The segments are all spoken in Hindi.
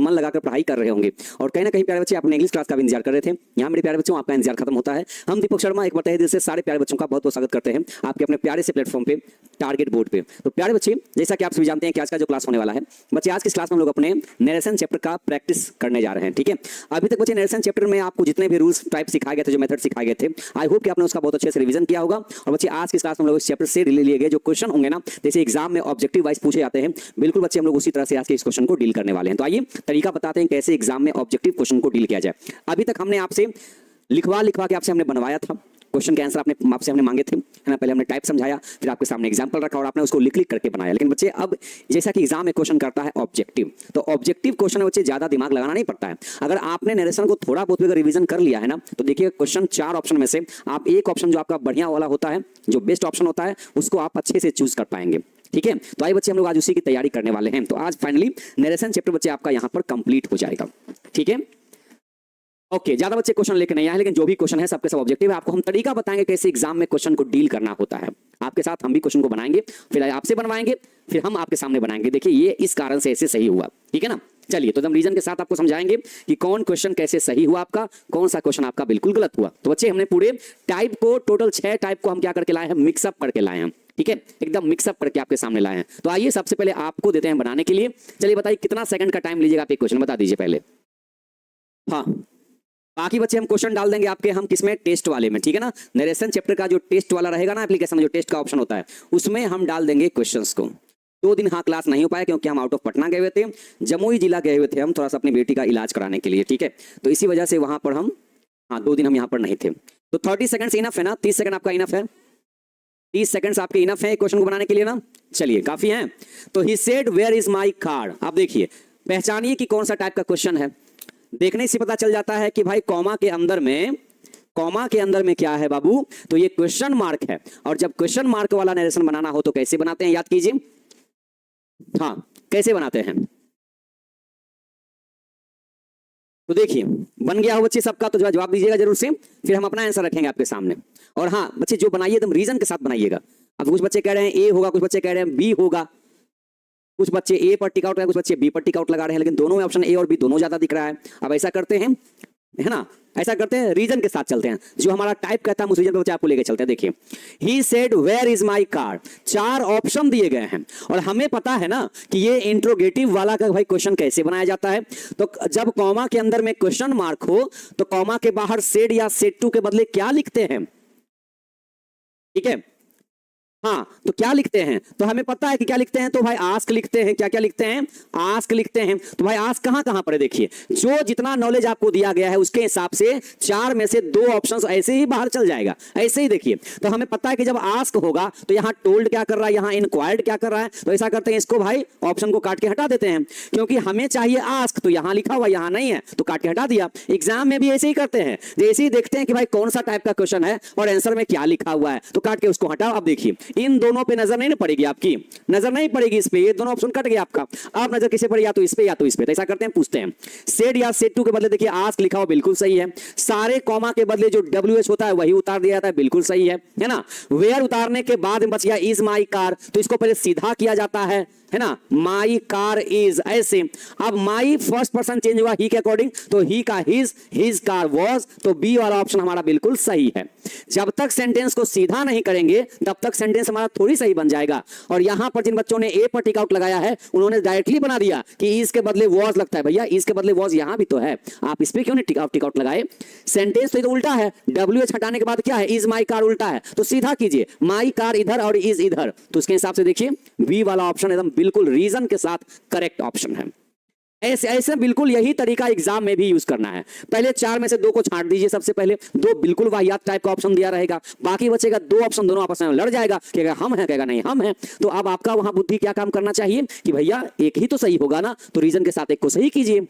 मन लगाकर पढ़ाई कर रहे होंगे और कहीं ना कहीं प्यारे बच्चे अपने इंग्लिश क्लास का भी इंतजार कर रहे थे। यहाँ मेरे प्यारे बच्चों आपका इंतजार खत्म होता है। हम दीपक शर्मा एक बार तहे दिल से सारे प्यारे बच्चों का बहुत बहुत स्वागत करते हैं आपके अपने प्यारे से प्लेटफॉर्म पे, टारगेट बोर्ड पे। तो प्यारे बच्चे, जैसा कि आप सभी जानते हैं कि आज का जो क्लास होने वाला है बच्चे, आज की क्लास में हम लोग अपने नरेशन चैप्टर का प्रैक्टिस करने जा रहे हैं। ठीक है, अभी तक बच्चे नरेशन चैप्टर में आपको जितने भी रूल्स टाइप सिखाए गए थे, जो मेथड सिखाए गए थे, आई होप कि आपने उसका बहुत अच्छे से रिवीजन किया होगा। और बच्चे आज की क्लास में हम लोग इस चैप्टर से लिए गए जो क्वेश्चन होंगे ना, जैसे एग्जाम में ऑब्जेक्टिव वाइज पूछे जाते हैं, बिल्कुल बच्चे हम लोग उसी तरह से आज के इस क्वेश्चन को डील करने वाले हैं। तो आइए तरीका बताते हैं कैसे एग्जाम में ऑब्जेक्टिव क्वेश्चन को डील किया जाए। अभी तक हमने आपसे लिखवा के आपसे हमने बनवाया था, क्वेश्चन के आंसर आपसे हमने मांगे थे, है ना। पहले हमने टाइप समझाया, फिर आपके सामने एग्जांपल रखा और आपने उसको लिख करके बनाया। लेकिन बच्चे अब जैसा कि एग्जाम में क्वेश्चन करता है ऑब्जेक्टिव, तो ऑब्जेक्टिव क्वेश्चन में बच्चे ज्यादा दिमाग लगाना नहीं पड़ता है। अगर आपने नरेशन को थोड़ा बहुत भी अगर रिवीजन कर लिया है ना, तो देखिए क्वेश्चन 4 ऑप्शन में से आप एक ऑप्शन जो आपका बढ़िया वाला होता है, जो बेस्ट ऑप्शन होता है, उसको आप अच्छे से चूज कर पाएंगे। ठीक है, तो आइए बच्चे हम लोग आज उसी की तैयारी करने वाले हैं। तो आज फाइनली नरेशन चैप्टर बच्चे आपका यहाँ पर कंप्लीट हो जाएगा। ठीक है, ओके, ज्यादा बच्चे क्वेश्चन लेके नहीं आए, लेकिन जो भी क्वेश्चन है सबके सब ऑब्जेक्टिव है। आपको हम तरीका बताएंगे कैसे एग्जाम में क्वेश्चन को डील करना होता है। आपके साथ हम भी क्वेश्चन को बनाएंगे, फिर आपसे बनवाएंगे, फिर हम आपके सामने बनाएंगे। देखिए ये इस कारण से ऐसे सही हुआ, ठीक है ना। चलिए, तो हम रीजन के साथ आपको समझाएंगे कि कौन क्वेश्चन कैसे सही हुआ आपका, कौन सा क्वेश्चन आपका बिल्कुल गलत हुआ। तो बच्चे हमने पूरे टाइप को, टोटल 6 टाइप को हम क्या करके लाए हैं, मिक्सअप करके लाए हैं। ठीक है, एकदम मिक्सअप करके आपके सामने लाए हैं। तो आइए सबसे पहले आपको देते हैं बनाने के लिए। चलिए बताइए कितना सेकंड का टाइम लीजिएगा, आप एक क्वेश्चन बता दीजिए पहले। हाँ, बाकी बच्चे हम क्वेश्चन डाल देंगे आपके, हम किसमें, टेस्ट वाले में। ठीक है ना, नरेशन चैप्टर का जो टेस्ट वाला रहेगा ना एप्लीकेशन में, जो टेस्ट का ऑप्शन होता है, उसमें हम डाल देंगे क्वेश्चंस को। 2 दिन हाँ क्लास नहीं हो पाया क्योंकि हम आउट ऑफ पटना गए हुए थे, जमुई जिला गए हुए थे हम थोड़ा सा अपनी बेटी का इलाज कराने के लिए। ठीक है, तो इसी वजह से वहां पर हम 2 दिन हम यहाँ पर नहीं थे। तो 30 सेकंड इनफ है ना, 30 सेकंड आपका इनफ है, 30 सेकंड्स आपके इनफ है क्वेश्चन को बनाने के लिए ना। चलिए काफी है। तो he said where is my card. आप देखिए, पहचानिए कि कौन सा टाइप का क्वेश्चन है। देखने से पता चल जाता है कि भाई कॉमा के अंदर में क्या है बाबू, तो ये क्वेश्चन मार्क है। और जब क्वेश्चन मार्क वाला नरेशन बनाना हो तो कैसे बनाते हैं, याद कीजिए। हाँ, कैसे बनाते हैं, तो देखिए बन गया हो बच्चे सबका, तो जवाब दीजिएगा जरूर से, फिर हम अपना आंसर रखेंगे आपके सामने। और हाँ बच्चे, जो बनाइए एकदम रीजन के साथ बनाइएगा। अब कुछ बच्चे कह रहे हैं ए होगा, कुछ बच्चे कह रहे हैं बी होगा, कुछ बच्चे ए पर टिक आउट लगा, कुछ बच्चे बी पर टिक आउट लगा रहे हैं, लेकिन दोनों में ऑप्शन ए और बी दोनों ज्यादा दिख रहा है। अब ऐसा करते हैं, है ना, ऐसा करते हैं, रीजन के साथ चलते हैं। जो हमारा टाइप कहता है उस रीजन पे बच्चे आपको लेके चलते हैं। देखिए, he said where is my car, 4 option दिए गए हैं और हमें पता है ना कि ये इंट्रोगेटिव वाला का भाई क्वेश्चन कैसे बनाया जाता है। तो जब कॉमा के अंदर में क्वेश्चन मार्क हो तो कॉमा के बाहर सेड या सेड टू के बदले क्या लिखते हैं। ठीक है, हाँ, तो क्या लिखते हैं, तो हमें पता है कि क्या लिखते हैं, तो भाई आस्क लिखते हैं। क्या क्या लिखते हैं, आस्क लिखते हैं। तो भाई आस्क कहां कहां पर है, देखिए जो जितना नॉलेज आपको दिया गया है उसके हिसाब से 4 में से 2 ऑप्शंस ऐसे ही बाहर चल जाएगा। ऐसे ही देखिए, तो हमें पता है कि जब आस्क होगा तो यहां टोल्ड क्या कर रहा है, यहां इंक्वायर्ड क्या कर रहा है। तो ऐसा करते हैं, इसको भाई ऑप्शन को काट के हटा देते हैं, क्योंकि हमें चाहिए आस्क, तो यहां लिखा हुआ यहां नहीं है तो काट के हटा दिया। एग्जाम में भी ऐसे ही करते हैं, जैसे ही देखते हैं कि भाई कौन सा टाइप का क्वेश्चन है और आंसर में क्या लिखा हुआ है तो काट के उसको हटाओ। अब देखिए इन दोनों पे नजर नहीं पड़ेगी, आपकी नजर नहीं पड़ेगी इस पे, ये दोनों ऑप्शन कट गया आपका। आप नजर किसे पड़े, या तो इस पे या तो इस पे। तो ऐसा करते हैं, पूछते हैं सेड या सेड टू के बदले देखिए आस्क लिखा हुआ बिल्कुल सही है। सारे कॉमा के बदले जो WH होता है वही उतार दिया जाता है, बिल्कुल सही है ना। वेयर उतारने के बाद बच गया इज माई कार, तो इसको पहले सीधा किया जाता है ना, माई कार इज, ऐसे। अब माई फर्स्ट पर्सन चेंज हुआ ही के अकॉर्डिंग, तो ही का हिज कार वॉज, तो बी वाला ऑप्शन हमारा बिल्कुल सही है। जब तक सेंटेंस को सीधा नहीं करेंगे तब तक सेंटेंस हमारा थोड़ी सही बन जाएगा। और यहां पर जिन बच्चों ने ए पर टिक आउट लगाया है उन्होंने डायरेक्टली बना दिया कि इज के बदले वॉज लगता है। भैया इज के बदले वॉज यहां भी तो है, आप इस पे क्यों नहीं टिक आउट लगाए। सेंटेंस तो उल्टा है, WH हटाने के बाद क्या है, इज माई कार उल्टा है, तो सीधा कीजिए, माई कार इधर और इज इधर। तो उसके हिसाब से देखिए बी वाला ऑप्शन एकदम बिल्कुल रीजन के साथ करेक्ट ऑप्शन है। ऐसे बिल्कुल यही तरीका एग्जाम में भी यूज करना है। पहले 4 में से 2 को छांट दीजिए, सबसे पहले 2 बिल्कुल वाहियात टाइप का ऑप्शन दिया रहेगा, बाकी बचेगा 2 ऑप्शन, दोनों आपस में लड़ जाएगा, कहेगा हम हैं, कहेगा नहीं हम हैं। तो अब आपका वहां बुद्धि क्या काम करना चाहिए कि भैया एक ही तो सही होगा ना, तो रीजन के साथ एक को सही कीजिए।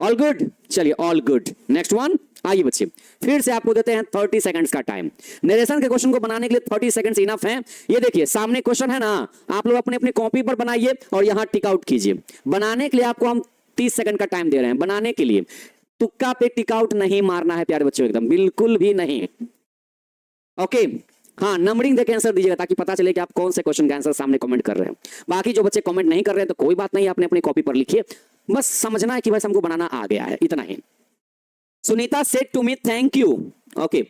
ऑल गुड, चलिए ऑल गुड। नेक्स्ट वन, आइए बच्चे फिर से आपको देते हैं 30 सेकंड्स का टाइम। नरेशन के क्वेश्चन को बनाने के लिए 30 सेकंड्स इनफ है। ये देखिए सामने क्वेश्चन है ना, आप लोग अपने अपने कॉपी पर बनाइए और यहां टिक आउट कीजिए। बनाने के लिए आपको हम 30 सेकंड का टाइम दे रहे हैं, बनाने के लिए। तुक्का पे टिक आउट नहीं मारना है प्यारे बच्चों, एकदम बिल्कुल भी नहीं। ओके, हाँ, नंबरिंग देके आंसर दीजिएगा ताकि पता चले कि आप कौन से क्वेश्चन का आंसर सामने कमेंट कर रहे हैं। बाकी जो बच्चे कमेंट नहीं कर रहे हैं तो कोई बात नहीं, आपने अपनी कॉपी पर लिखिए, बस समझना है कि बस हमको बनाना आ गया है, इतना ही। Sunita said to me thank you. Okay,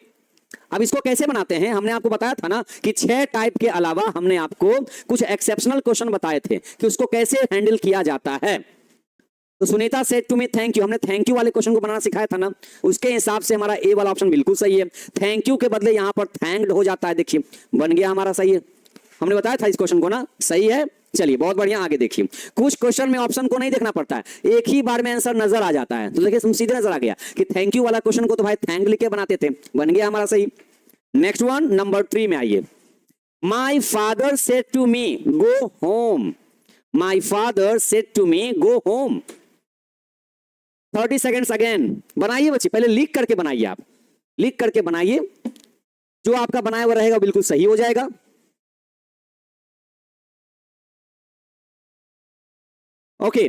अब इसको कैसे बनाते हैं, हमने आपको बताया था ना कि 6 टाइप के अलावा हमने आपको कुछ एक्सेप्शनल क्वेश्चन बताए थे कि उसको कैसे हैंडल किया जाता है। तो Sunita said to me thank you, हमने थैंक यू वाले क्वेश्चन को बनाना सिखाया था ना, उसके हिसाब से हमारा ए वाला ऑप्शन बिल्कुल सही है। थैंक यू के बदले यहां पर थैंक्ड हो जाता है, देखिए बन गया हमारा सही है। हमने बताया था इस क्वेश्चन को ना, सही है। चलिए बहुत बढ़िया, आगे देखिए। कुछ क्वेश्चन में ऑप्शन को नहीं देखना पड़ता है, एक ही बार में आंसर नजर आ जाता है। तो देखिए सीधे नजर आ गया कि थैंक यू वाला क्वेश्चन को तो भाई थैंक लिख के बनाते थे, बन गया हमारा सही। नेक्स्ट वन, नंबर 3 में आइए। My father said to me go home. My father said to me go home. 30 seconds again. बनाइए बच्चे, पहले लिख करके बनाइए, आप लिख करके बनाइए, जो आपका बनाया हुआ रहेगा बिल्कुल सही हो जाएगा। Okay,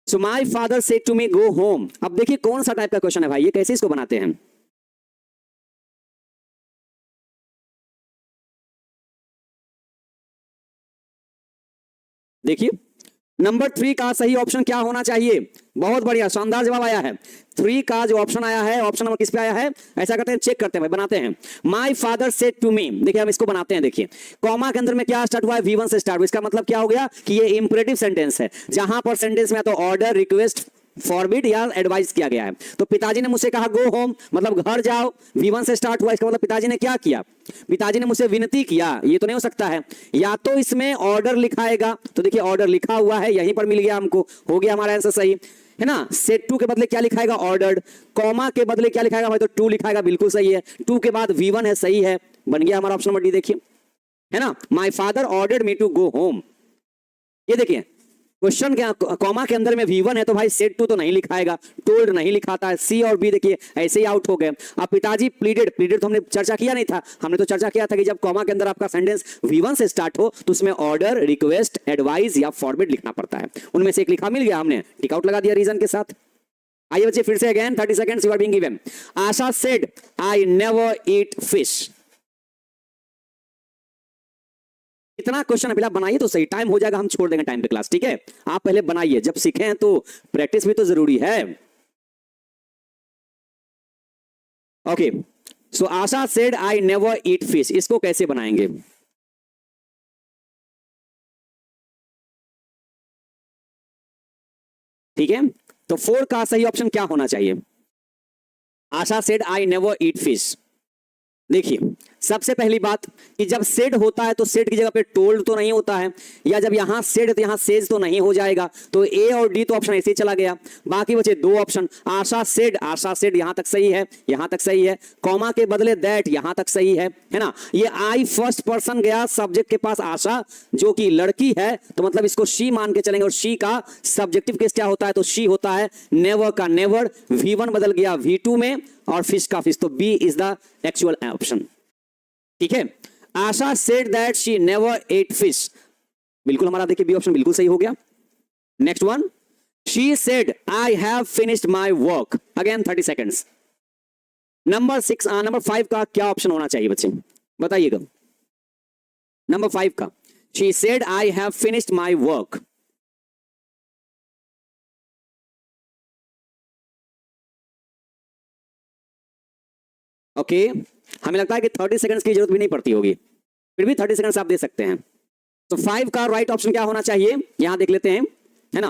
so my father said to me go home. अब देखिए कौन सा टाइप का क्वेश्चन है भाई, ये कैसे इसको बनाते हैं। देखिए नंबर 3 का सही ऑप्शन क्या होना चाहिए। बहुत बढ़िया, शानदार जवाब आया है। 3 का जो ऑप्शन आया है, ऑप्शन नंबर किस पे आया है, ऐसा करते हैं, चेक करते हैं भाई, बनाते हैं। My father said to me, देखिए हम इसको बनाते हैं। देखिए कॉमा के अंदर में क्या स्टार्ट हुआ है, V1 से स्टार्ट हुआ। इसका मतलब क्या हो गया कि ये इंपरेटिव सेंटेंस है, जहां पर सेंटेंस में तो ऑर्डर, रिक्वेस्ट, फॉरबिड या एडवाइस किया गया है। तो पिताजी ने मुझसे कहा गो होम, मतलब घर जाओ, V1 से स्टार्ट हुआ, इसका मतलब पिताजी ने क्या किया, पिताजी ने मुझसे विनती किया। ये तो नहीं हो सकता है, या तो इसमें ऑर्डर लिखाएगा, तो देखिए ऑर्डर लिखा हुआ है, यहीं पर मिल गया हमको, हो गया हमारा आंसर सही है ना। सेट टू के बदले क्या लिखाएगा, ऑर्डर्ड। कॉमा के बदले क्या लिखाएगा भाई, तो टू लिखाएगा, बिल्कुल सही है। टू के बाद V1 है, सही है, बन गया हमारा ऑप्शन नंबर डी। देखिए है ना, my father ordered me to go home. ये देखिए क्वेश्चन क्या, कॉमा के अंदर में V1 है तो भाई सेड टू तो नहीं लिखाएगा, टोल्ड नहीं लिखाता है। सी और बी देखिए ऐसे ही आउट हो गए। अब पिताजी प्लीडेड, प्लीडेड तो हमने चर्चा किया नहीं था, हमने तो चर्चा किया था कि जब कॉमा के अंदर आपका सेंटेंस V1 से स्टार्ट हो तो उसमें ऑर्डर, रिक्वेस्ट, एडवाइस या फॉरबिड लिखना पड़ता है। उनमें से एक लिखा मिल गया, हमने टिक आउट लगा दिया रीजन के साथ। आइए बच्चे फिर से again 30 seconds you are being given. Asha said I never eat fish. इतना क्वेश्चन अभी आप बनाइए तो सही, टाइम हो जाएगा, हम छोड़ देंगे टाइम पे क्लास, ठीक है। आप पहले बनाइए, जब सीखे हैं तो प्रैक्टिस भी तो जरूरी है। Okay, so Asha said I never eat fish, इसको कैसे बनाएंगे। ठीक है, तो 4 का सही ऑप्शन क्या होना चाहिए। Asha said I never eat fish. देखिए सबसे पहली बात कि जब सेड होता है तो सेड की जगह पे टोल्ड तो नहीं होता है, या जब यहां सेड तो यहां सेज तो नहीं हो जाएगा। तो ए और डी तो ऑप्शन ऐसे ही चला गया। बाकी बचे 2 ऑप्शन, आशा सेड, आशा सेड यहां तक सही है, यहां तक सही है। कॉमा के बदले दैट यहां तक सही है ना। ये आई फर्स्ट पर्सन गया सब्जेक्ट के पास, आशा जो कि लड़की है, तो मतलब इसको शी मान के चलेंगे। और शी का सब्जेक्टिव केस क्या होता है, तो शी होता है। नेवर का नेवर, V1 बदल गया V2 में, और फिश का फिश, तो B is the actual option. ठीक है, Asha said that she never ate fish, बिल्कुल हमारा देखिए बी ऑप्शन बिल्कुल सही हो गया। Next one, she said I have finished my work. Again 30 seconds. Number 5 का क्या ऑप्शन होना चाहिए बच्चे, बताइएगा। नंबर 5 का, she said I have finished my work. Okay, हमें लगता है कि 30 सेकंड्स की जरूरत भी नहीं पड़ती होगी, फिर भी 30 सेकंड्स आप दे सकते हैं। तो 5 का राइट ऑप्शन क्या होना चाहिए, यहां देख लेते हैं, है ना।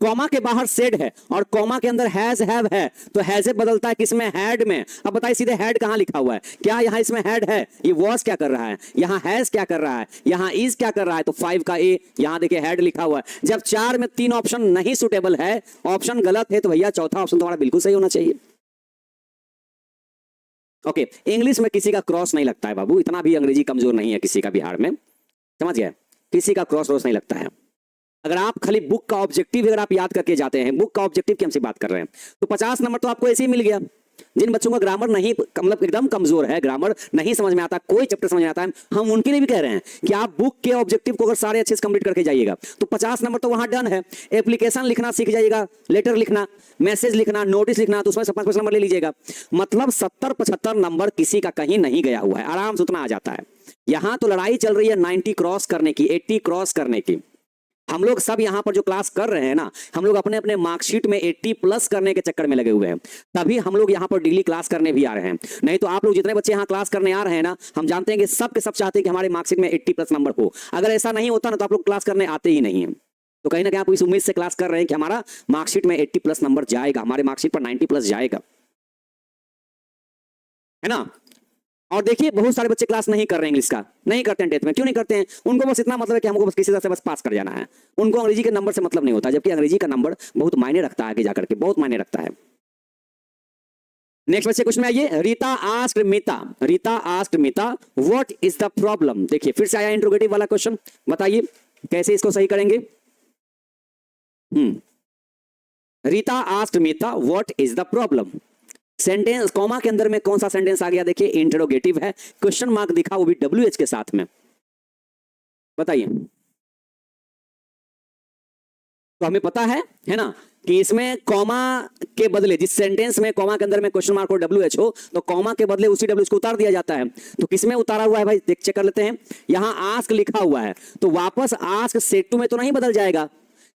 कॉमा के बाहर सेड है और कॉमा के अंदर हैज हैव है, तो हैज बदलता है किसमें, हैड में। अब बताइए सीधे हैड कहां लिखा हुआ है, क्या यहां इसमें हैड है, ये वॉज क्या कर रहा है, यहां हैज क्या कर रहा है, यहां इज क्या कर रहा है। तो 5 का ए, यहां देखिए हैड लिखा हुआ है। जब 4 में 3 ऑप्शन नहीं सुटेबल है, ऑप्शन गलत है, तो भैया चौथा ऑप्शन तुम्हारा बिल्कुल सही होना चाहिए। ओके, इंग्लिश में किसी का क्रॉस नहीं लगता है बाबू, इतना भी अंग्रेजी कमजोर नहीं है किसी का बिहार में, समझ गए, किसी का क्रॉस रोस नहीं लगता है। अगर आप खाली बुक का ऑब्जेक्टिव अगर आप याद करके जाते हैं, बुक का ऑब्जेक्टिव की हमसे बात कर रहे हैं, तो 50 नंबर तो आपको ऐसे ही मिल गया। जिन बच्चों का ग्रामर नहीं मतलब एकदम कमजोर है, ग्रामर नहीं समझ में आता, कोई चैप्टर समझ में आता है, हम उनके लिए भी कह रहे हैं कि आप बुक के ऑब्जेक्टिव को अगर सारे अच्छे से कंप्लीट करके जाइएगा तो 50 नंबर तो वहां डन है। एप्लीकेशन लिखना सीख जाइएगा, लेटर लिखना, मैसेज लिखना, नोटिस लिखना, तो उसमें 5 नंबर ले लीजिएगा। मतलब 70-75 नंबर किसी का कहीं नहीं गया हुआ है, आराम से उतना आ जाता है। यहां तो लड़ाई चल रही है 90 क्रॉस करने की, 80 क्रॉस करने की। हम लोग सब यहाँ पर जो क्लास कर रहे हैं ना, हम लोग अपने अपने मार्कशीट में 80 प्लस करने के चक्कर में लगे हुए हैं, तभी हम लोग यहाँ पर डेली क्लास करने भी आ रहे हैं। नहीं तो आप लोग जितने बच्चे यहाँ क्लास करने आ रहे हैं ना, हम जानते हैं कि सब के सब चाहते हैं कि हमारे मार्कशीट में 80 प्लस नंबर हो। अगर ऐसा नहीं होता ना तो आप लोग क्लास करने आते ही नहीं है। तो कहीं ना कहीं आप इस उम्मीद से क्लास कर रहे हैं कि हमारा मार्कशीट में 80 प्लस नंबर जाएगा, हमारे मार्कशीट पर 90 प्लस जाएगा, है ना। और देखिए बहुत सारे बच्चे क्लास नहीं कर रहे हैं, इंग्लिश का नहीं करते हैं 10th में। क्यों नहीं करते हैं? उनको बस इतना मतलब है कि हमको बस किसी तरह से बस पास कर जाना है, उनको अंग्रेजी के नंबर से मतलब नहीं होता, जबकि अंग्रेजी का नंबर बहुत मायने रखता है, आगे जाकर के बहुत मायने रखता है। नेक्स्ट बच्चे क्वेश्चन में आइए। Rita asked Meeta what is the problem. देखिए फिर से आया इंट्रोगेटिव वाला क्वेश्चन, बताइए कैसे इसको सही करेंगे। Rita asked Meeta what is the problem. Sentence comma के अंदर में कौन सा सेंटेंस आ गया? देखिए इंटरोगेटिव है, क्वेश्चन मार्क दिखा, वो भी WH के साथ में। बताइए, तो हमें पता है ना कि इसमें कॉमा के बदले, जिस सेंटेंस में कॉमा के अंदर में क्वेश्चन मार्क और WH हो, तो कॉमा के बदले उसी WH को उतार दिया जाता है। तो किसमें उतारा हुआ है भाई, देख चेक कर लेते हैं। यहां आस्क लिखा हुआ है, तो वापस आस्क सेट टू में तो नहीं बदल जाएगा।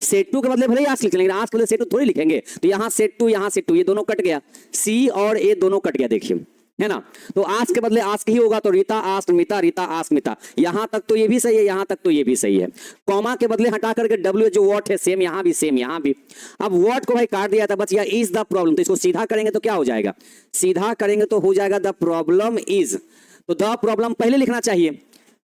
सेट टू के बदले भले ही आस्क लिख लेंगे, आस्क के बदले सेट टू थोड़ी लिखेंगे। तो यहां सेट टू, यहां सेट टू, ये दोनों कट गया, सी और ए दोनों कट गया, देखिए, है ना। तो आस्क के बदले आस्क ही होगा, तो रीता आस्क मीता, रीता आस्क मीता। यहां तक तो ये भी सही है, यहां तक तो ये भी सही है। कॉमा के बदले हटा करके WH जो व्हाट है सेम यहां भी, सेम यहां भी। अब व्हाट को भाई काट दिया था, बच गया इज द प्रॉब्लम। तो इसको सीधा करेंगे तो क्या हो जाएगा? सीधा करेंगे तो हो जाएगा द प्रॉब्लम इज। तो द प्रॉब्लम पहले लिखना चाहिए,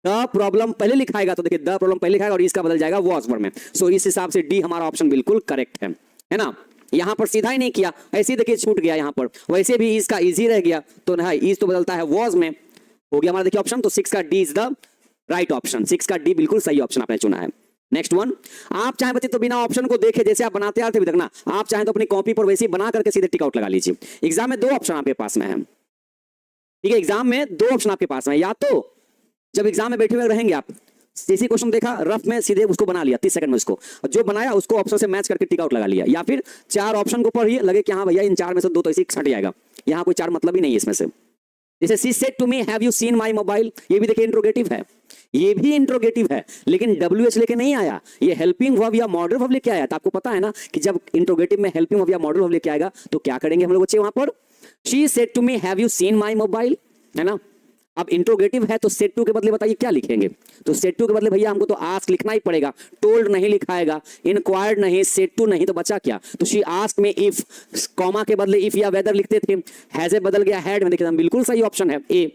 द प्रॉब्लम पहले लिखाएगा, तो देखिए द प्रॉब्लम पहले लिखाएगा और इसका बदल जाएगा वॉज वर्ब में। सो इस हिसाब से डी हमारा ऑप्शन बिल्कुल करेक्ट है ना। यहां पर सीधा ही नहीं किया, ऐसे ही देखिए छूट गया यहां पर, वैसे भी इसका इजी रह गया, तो ना इज तो बदलता है वॉज में, हो गया हमारा देखिए ऑप्शन। तो 6 का D is the right option, 6 का डी बिल्कुल सही ऑप्शन आपने चुना है। नेक्स्ट वन, आप चाहे बच्चे तो बिना ऑप्शन को देखे, जैसे आप बनाते आते अभी तक ना, आप चाहे तो अपनी कॉपी पर वैसे ही बना करके सीधे टिक आउट लगा लीजिए। एग्जाम में 2 ऑप्शन आपके पास में है, ठीक है, एग्जाम में 2 ऑप्शन आपके पास में, या तो जब एग्जाम में बैठे हुए रहेंगे आप, जैसे क्वेश्चन देखा रफ में सीधे उसको बना लिया 30 सेकंड में, उसको जो बनाया उसको ऑप्शन से मैच करके टिक आउट लगा लिया, या फिर 4 ऑप्शन को पढ़िए, लगे कि हाँ भैया इन 4 में से 2 तो ऐसे छट जाएगा, यहाँ कोई 4 मतलब ही नहीं है इसमें से। जैसे she said to me have you seen my mobile, ये भी देखिए इंट्रोगेटिव है, ये भी इंट्रोगेटिव है, लेकिन WH लेके नहीं आया, ये हेल्पिंग वर्ब या मॉडल वर्ब लेके आया। तो आपको पता है ना कि जब इंट्रोगेटिव में हेल्पिंग वर्ब या मॉडल वर्ब लेके आएगा तो क्या करेंगे हम लोग बच्चे वहां पर? She said to me have you seen my mobile, है ना। अब इंट्रोगेटिव है तो सेड टू के बदले बताइए क्या लिखेंगे? तो सेड टू के बदले भैया हमको तो आस्क लिखना ही पड़ेगा, टोल्ड नहीं लिखाएगा, इंक्वायर्ड नहीं, सेड टू नहीं, तो बचा क्या? तो शी आस्क में इफ, कॉमा के बदले इफ या वेदर लिखते थे, हैज ए बदल गया हैड में, देखिए बिल्कुल सही ऑप्शन है ए।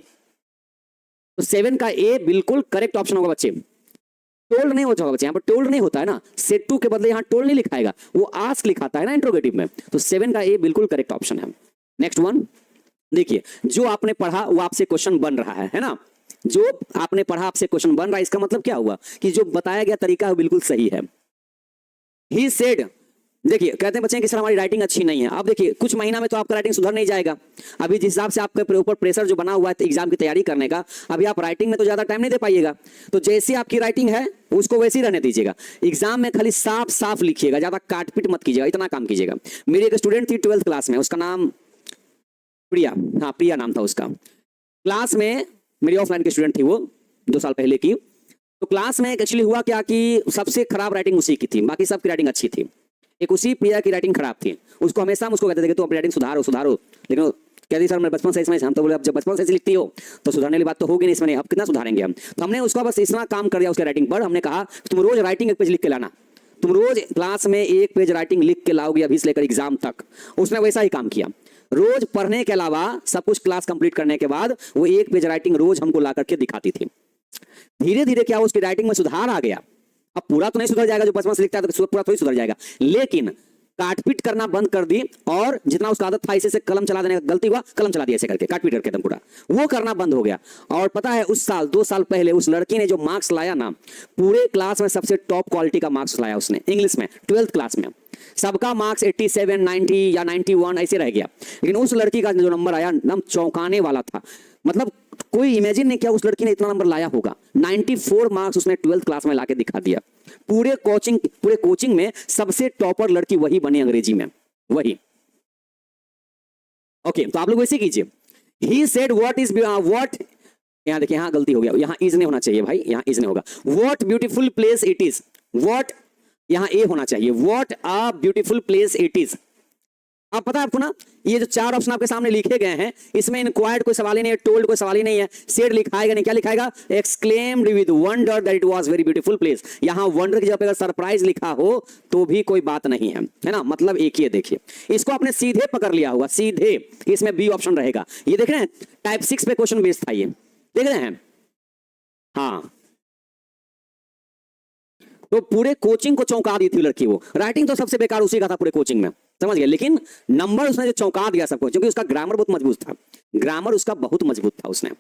तो 7 का ए बिल्कुल करेक्ट ऑप्शन होगा बच्चे। टोल्ड नहीं होता होगा बच्चे, यहाँ पर टोल्ड नहीं होता है ना, सेड टू के बदले यहाँ टोल्ड नहीं लिखाएगा, वो आस्क लिखाता है ना इंट्रोगेटिव में। तो 7 का ए बिल्कुल करेक्ट ऑप्शन है। नेक्स्ट वन, देखिए जो आपने पढ़ा वो आपसे क्वेश्चन बन रहा है ना, जो आपने पढ़ा आपसे क्वेश्चन बन रहा है, इसका मतलब क्या हुआ कि जो बताया गया तरीका है बिल्कुल सही है। ही सेड, देखिए कहते हैं बच्चे कि सर हमारी राइटिंग अच्छी नहीं है। अब देखिए कुछ महीना में तो आपका राइटिंग सुधर नहीं जाएगा, अभी जिस हिसाब से आपके ऊपर प्रेशर जो बना हुआ है एग्जाम की तैयारी करने का, अभी आप राइटिंग में तो ज्यादा टाइम नहीं दे पाइएगा। तो जैसी आपकी राइटिंग है उसको वैसे ही रहने दीजिएगा, एग्जाम में खाली साफ साफ लिखिएगा, ज्यादा काटपीट मत कीजिएगा, इतना काम कीजिएगा। मेरी एक स्टूडेंट थी 12th क्लास में, उसका नाम प्रिया, हाँ प्रिया नाम था उसका। क्लास में मेरी ऑफलाइन की स्टूडेंट थी वो, 2 साल पहले की। तो क्लास में एक्चुअली हुआ क्या कि सबसे खराब राइटिंग उसी की थी, बाकी सबकी राइटिंग अच्छी थी, एक उसी प्रिया की राइटिंग खराब थी। उसको हमेशा हम उसको कहते थे कि तू अपनी राइटिंग सुधारो सुधारो, लेकिन कहती सर मैं बचपन से इसमें, हम तो बोले अब जब बचपन से लिखती हो तो सुधारने की बात तो होगी नहीं इसमें, अब कितना सुधारेंगे हम। तो हमने उसका बस इतना काम कर दिया उसके राइटिंग पर, हमने कहा तुम रोज राइटिंग 1 पेज लिख के लाना, तुम रोज क्लास में 1 पेज राइटिंग लिख के लाओगे अभी से लेकर एग्जाम तक। उसने वैसा ही काम किया, रोज पढ़ने के अलावा सब कुछ क्लास कंप्लीट करने के बाद वो 1 पेज राइटिंग रोज हमको ला करके दिखाती थी। धीरे धीरे क्या उसकी राइटिंग में सुधार आ गया। अब पूरा तो नहीं सुधर जाएगा, जो बचपन से लिखता है तो पूरा थोड़ी सुधर जाएगा, लेकिन काटपीट करना बंद कर दी, और जितना उसका आदत था इसे से कलम चला देने का, गलती हुआ कलम चला दिया ऐसे करके काटपीट करके एकदम पूरा, वो करना बंद हो गया। और पता है उस साल 2 साल पहले उस लड़की ने जो मार्क्स लाया ना, पूरे क्लास में सबसे टॉप क्वालिटी का मार्क्स लाया उसने इंग्लिश में 12th क्लास में। सबका मार्क्स 87, 90 या 91 ऐसे रह गया, लेकिन उस लड़की का जो नंबर आया एकदम चौंकाने वाला था। मतलब कोई इमेजिन नहीं किया उस लड़की ने इतना नंबर लाया होगा। 94 मार्क्स उसने 12th क्लास में लाके दिखा दिया। पूरे कोचिंग में सबसे टॉपर लड़की वही बनी अंग्रेजी में, वही। ओके, तो आप लोग वैसे कीजिए। He said what is what, यहां देखिए, यहां गलती हो गया, यहां इज ने होना चाहिए भाई, यहां इज ने होगा। What beautiful place it is, what यहां ए होना चाहिए, what a beautiful place it is. अब पता है आपको ना, ये जो 4 ऑप्शन आपके सामने लिखे गए हैं, इसमें इंक्वायर्ड कोई सवाल ही नहीं है, टोल्ड कोई सवाल ही नहीं है, सेड लिखाएगा नहीं, क्या लिखाएगा, exclaimed with wonder that it was very beautiful place. यहां वंडर की जगह पे अगर सरप्राइज लिखा हो तो भी कोई बात नहीं है ना, मतलब एक ही है। देखिए, इसको आपने सीधे पकड़ लिया होगा, सीधे, इसमें बी ऑप्शन रहेगा। ये देख रहे हैं, टाइप 6 पे क्वेश्चन बेस्ड था, ये देख रहे हैं। हाँ, तो पूरे कोचिंग को चौंका दी थी लड़की वो। राइटिंग तो सबसे बेकार उसी का था पूरे कोचिंग में, समझ गए, लेकिन नंबर उसने जो चौंका दिया सबको, क्योंकि उसका ग्रामर बहुत मजबूत था, ग्रामर उसका बहुत मजबूत था। उसने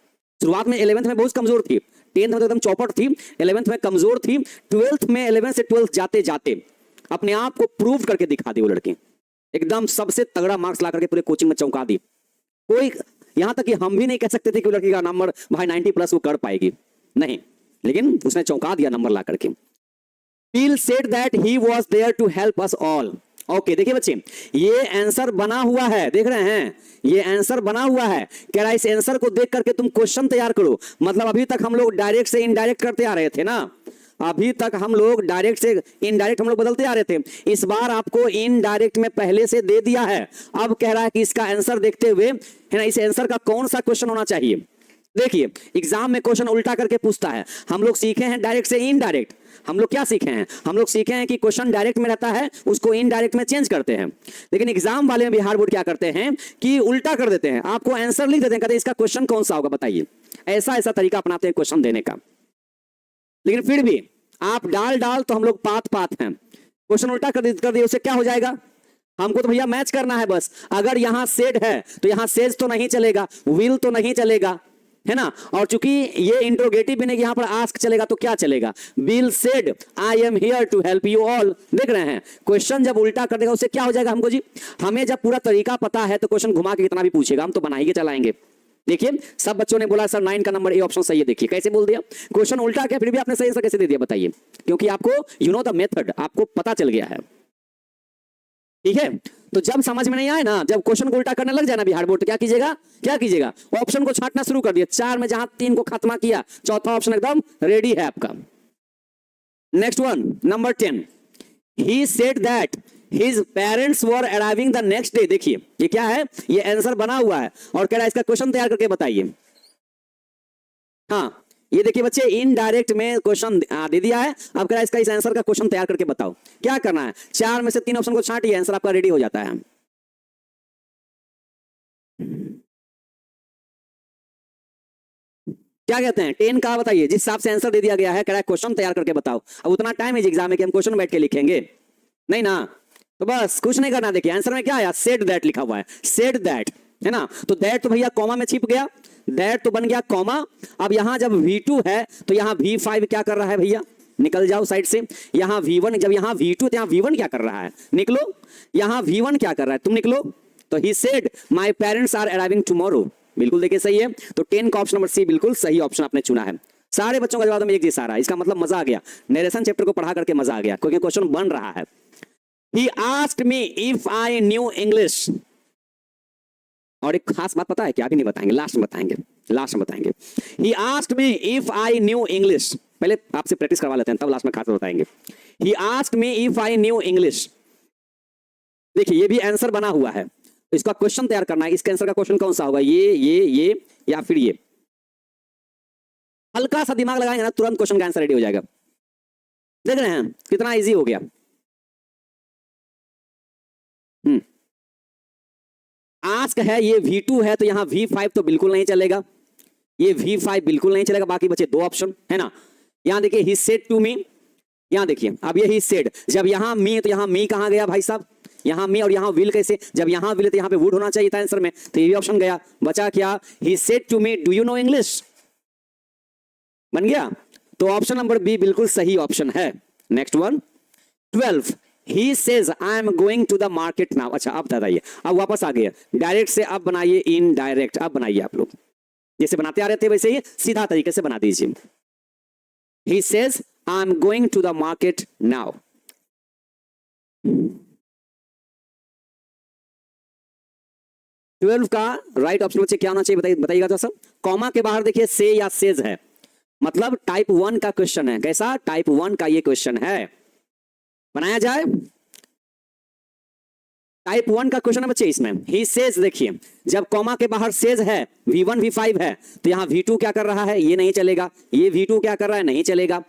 शुरुआत में 11th में बहुत कमजोर थी, 10th में तो एकदम चौपट थी, 11th में कमजोर थी, 12th में 11th से 12th जाते जाते अपने आप को प्रूव करके दिखा दी वो लड़की, एकदम सबसे तगड़ा मार्क्स ला करके पूरे कोचिंग में चौंका दी। कोई यहां तक कि हम भी नहीं कह सकते थे कि लड़की का नंबर भाई 90+ वो कर पाएगी, नहीं, लेकिन उसने चौंका दिया नंबर ला करके। Phil said that he was there to help us all. Okay, देखिए बच्चे, ये आंसर बना हुआ है, देख रहे हैं, ये आंसर बना हुआ है। कह रहा है इस आंसर को देख करके तुम क्वेश्चन तैयार करो। मतलब अभी तक हम लोग डायरेक्ट से इनडायरेक्ट करते आ रहे थे ना, अभी तक हम लोग डायरेक्ट से इनडायरेक्ट हम लोग बदलते आ रहे थे, इस बार आपको इनडायरेक्ट में पहले से दे दिया है। अब कह रहा है कि इसका आंसर देखते हुए, है ना, इस आंसर का कौन सा क्वेश्चन होना चाहिए। देखिए, एग्जाम में क्वेश्चन उल्टा करके पूछता है। हम लोग सीखे हैं डायरेक्ट से इनडायरेक्ट, हम लोग क्या सीखे हैं, हम लोग सीखे हैं कि क्वेश्चन डायरेक्ट में रहता है, उसको इनडायरेक्ट में चेंज करते हैं। लेकिन एग्जाम वाले में बिहार बोर्ड क्या करते हैं कि उल्टा कर देते हैं, आपको आंसर लिख देते हैं, कहते हैं इसका क्वेश्चन कौन सा होगा बताइए। ऐसा ऐसा तरीका अपनाते हैं क्वेश्चन देने का। लेकिन फिर भी आप डाल तो हम लोग पात हैं, क्वेश्चन उल्टा कर दिए, उससे क्या हो जाएगा, हमको तो भैया मैच करना है बस। अगर यहां सेड है तो यहां सेज तो नहीं चलेगा, विल तो नहीं चलेगा, है ना, और चूंकि ये इंट्रोगेटिव भी नहीं, यहां पर आस्क चलेगा तो क्या चलेगा, Bill said I am here to help you all. देख रहे हैं, क्वेश्चन जब उल्टा कर देगा उससे क्या हो जाएगा हमको जी, हमें जब पूरा तरीका पता है तो क्वेश्चन घुमा के कितना भी पूछेगा हम तो बना ही के चलाएंगे। देखिए, सब बच्चों ने बोला सर 9 का नंबर ए ऑप्शन सही है। देखिए कैसे बोल दिया, क्वेश्चन उल्टा किया फिर भी आपने सही आंसर कैसे दे दिया बताइए, क्योंकि आपको यू नो द मेथड, आपको पता चल गया है। ठीक है, तो जब समझ में नहीं आए ना, जब क्वेश्चन को उल्टा करने लग जाए ना बिहार बोर्ड, तो क्या कीजिएगा, ऑप्शन को छांटना शुरू कर दिया। 4 में जहां 3 को खत्म किया, चौथा ऑप्शन एकदम रेडी है आपका। Next one, number 10, he said that his parents were arriving the next day. देखिए ये क्या है, ये आंसर बना हुआ है और कह रहा है इसका क्वेश्चन तैयार करके बताइए। हाँ, ये देखिए बच्चे, इनडायरेक्ट में क्वेश्चन दे दिया है, अब कह रहा है इसका इस आंसर का क्वेश्चन तैयार करके बताओ। क्या करना है, 4 में से 3 ऑप्शन को छांटिए, आंसर आपका रेडी हो जाता है। क्या कहते हैं, 10 का बताइए, जिस हिसाब से आंसर दे दिया गया है, कह रहा है क्वेश्चन तैयार करके बताओ। अब उतना टाइम है एग्जाम में कि हम क्वेश्चन बैठ के लिखेंगे, नहीं ना, तो बस कुछ नहीं करना। देखिए आंसर में क्या आया, सेड दैट लिखा हुआ है, सेड दैट, है ना, तो दैट तो भैया कॉमा में छिप गया, दैट तो बन गया कॉमा। अब यहां जब V2 है तो यहां V5 क्या कर रहा है भैया, निकल जाओ साइड से। यहां V1, जब यहां V2 तो यहां V1 क्या कर रहा है, निकलो। यहां V1 क्या कर रहा है, तुम निकलो। तो he said my parents are arriving tomorrow, बिल्कुल देखिए सही है। तो 10 का ऑप्शन नंबर सी बिल्कुल सही ऑप्शन आपने चुना है। सारे बच्चों का जवाब में एक जैसा रहा, इसका मतलब मजा आ गया, नरेशन चैप्टर को पढ़ा करके मजा आ गया, क्योंकि क्वेश्चन बन रहा है। He asked me if I knew English. और एक खास बात पता है क्या, अभी नहीं बताएंगे, लास्ट में बताएंगे, लास्ट में बताएंगे। He asked me if I knew English. पहले आपसे प्रैक्टिस करवा लेते हैं, तब लास्ट में खास बताएंगे। He asked me if I knew English. देखिए ये भी आंसर बना हुआ है, इसका क्वेश्चन तैयार करना है। इसके आंसर का क्वेश्चन कौन सा होगा, ये या फिर ये। हल्का सा दिमाग लगाएंगे ना, तुरंत क्वेश्चन का आंसर रेडी हो जाएगा। देख रहे हैं कितना इजी हो गया। आस्क है, ये V2 है, तो यहां V5 तो बिल्कुल नहीं चलेगा, ये V5 बिल्कुल नहीं चलेगा। बाकी बचे 2 ऑप्शन, है ना। यहां देखिए ही सेड टू मी, यहां देखिए अब ये ही सेड, जब यहां मी तो यहां मी कहां गया भाई साहब, यहां मी और यहां विल कैसे, जब यहां विल तो यहां पे वुड होना चाहिए था आंसर में, तो ये भी ऑप्शन गया। बचा क्या, he said to me do you know English, बन गया। तो ऑप्शन नंबर बी बिल्कुल सही ऑप्शन है। Next one, 12, he says I am going to the market now. अच्छा अब बताइए, अब वापस आ गए डायरेक्ट से, अब बनाइए इनडायरेक्ट। अब बनाइए आप लोग जैसे बनाते आ रहे थे वैसे ही सीधा तरीके से बना दीजिए। He says I am going to the market now. 12 का राइट ऑप्शन बच्चे क्या होना चाहिए बताइएगा तो सब। कॉमा के बाहर देखिए से या सेज है, मतलब टाइप 1 का क्वेश्चन है। कैसा? टाइप 1 का ये क्वेश्चन है, बनाया जाए। टाइप 1 का क्वेश्चन है बच्चे इसमें। ही सेज देखिए, जब कॉमा के बाहर सेज है, V1 V5 है, तो यहां V2 क्या कर रहा है? ये नहीं चलेगा। ये V2 क्या कर रहा है? नहीं चलेगा।